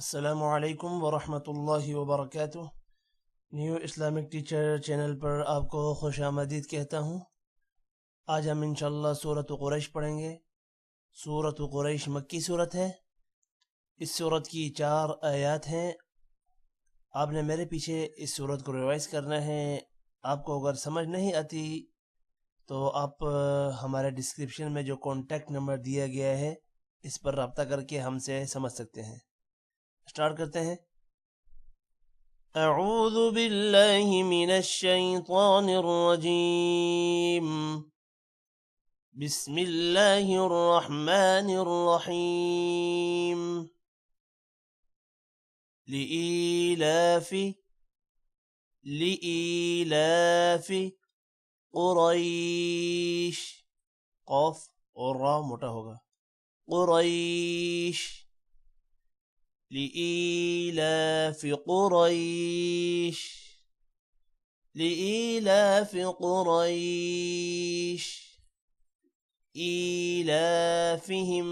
السلام علیکم ورحمۃ اللہ وبرکاتہ۔ نیو اسلامک ٹیچر چینل پر آپ کو خوش آمدید کہتا ہوں۔ آج ہم انشاءاللہ سورۃ قریش پڑھیں گے۔ سورۃ قریش مکی صورت ہے۔ اس صورت کی 4 آیات ہیں۔ آپ نے میرے پیچھے اس صورت کو ریوائز کرنا ہے۔ آپ کو اگر سمجھ نہیں آتی تو آپ ہمارے ڈسکرپشن میں جو کانٹیکٹ نمبر دیا گیا ہے اس پر رابطہ کر کے ہم سے سمجھ سکتے ہیں۔ سٹارٹ کرتے ہیں۔ اعوذ باللہ من الشیطان الرجیم، بسم اللہ الرحمن الرحیم۔ لإیلاف قریش، قوف اور را موٹا ہوگا، قریش، لإيلاف قريش، لإيلاف قريش إيلافهم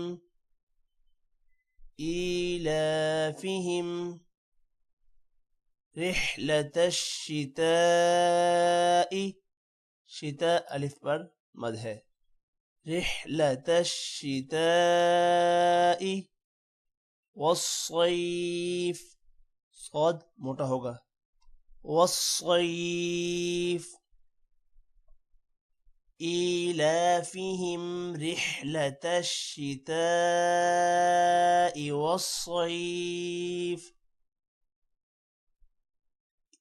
رحلة الشتاء، شتاء الف پر مد ہے، رحلة الشتاء والصيف، صاد موٹا ہوگا، والصيف، إيلافهم رحلة الشتاء والصيف،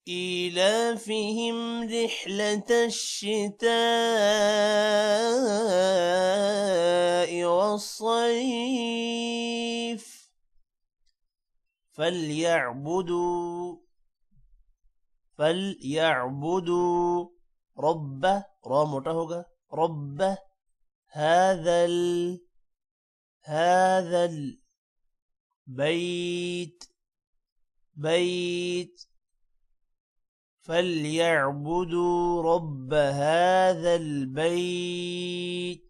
إيلافهم رحلة الشتاء والصيف، فليعبدوا رب، را موٹا ہوگا، رب هذا البيت، بيت، فليعبدوا رب هذا البيت،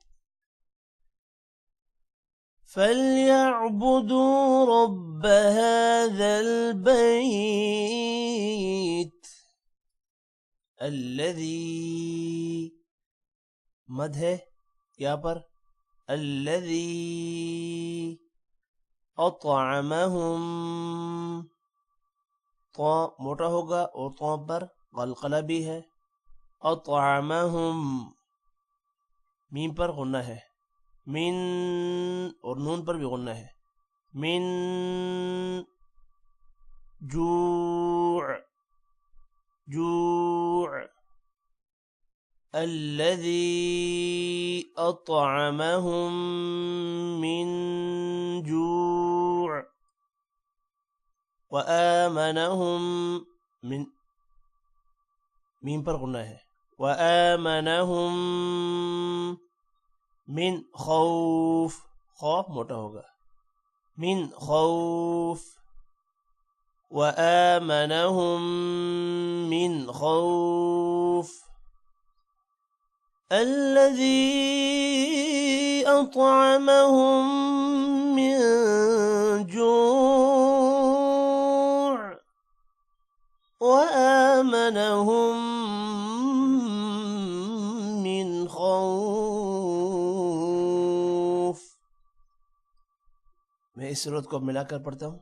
فليعبدوا رب هذا البيت الذي، مد ہے یہاں پر، الذي اطعمهم، طا موٹا ہوگا اور طا پر قلقلہ بھی ہے، اطعمهم، میم پر غنہ ہے، من اور نون پر بھی غنہ ہے، من جوع، جوع، الذي أطعمهم من جوع وآمنهم من، میم پر غنہ ہے، وآمنهم من خوف، خوف موٹا ہوگا، من خوف، وآمنهم من خوف، الذي أطعمهم من جوع وآمنهم من خوف۔ میں اس صورت کو ملا کر پڑھتا ہوں۔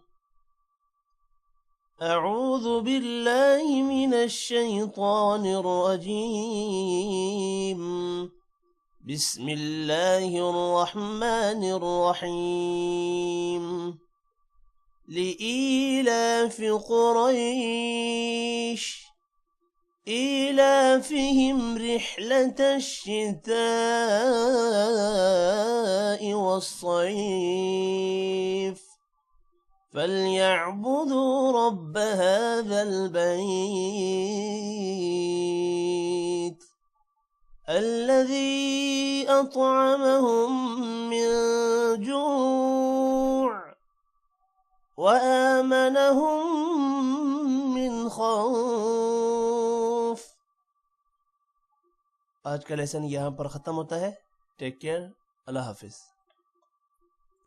اعوذ باللہ من الشیطان الرجیم، بسم اللہ الرحمن الرحیم۔ لإیلاف قریش إيلافهم رحلة الشتاء والصيف، فليعبدوا رب هذا البيت الذي أطعمهم من جوع وآمنهم من خوف۔ آج کا لیسن یہاں پر ختم ہوتا ہے۔ ٹیک کیئر، اللہ حافظ۔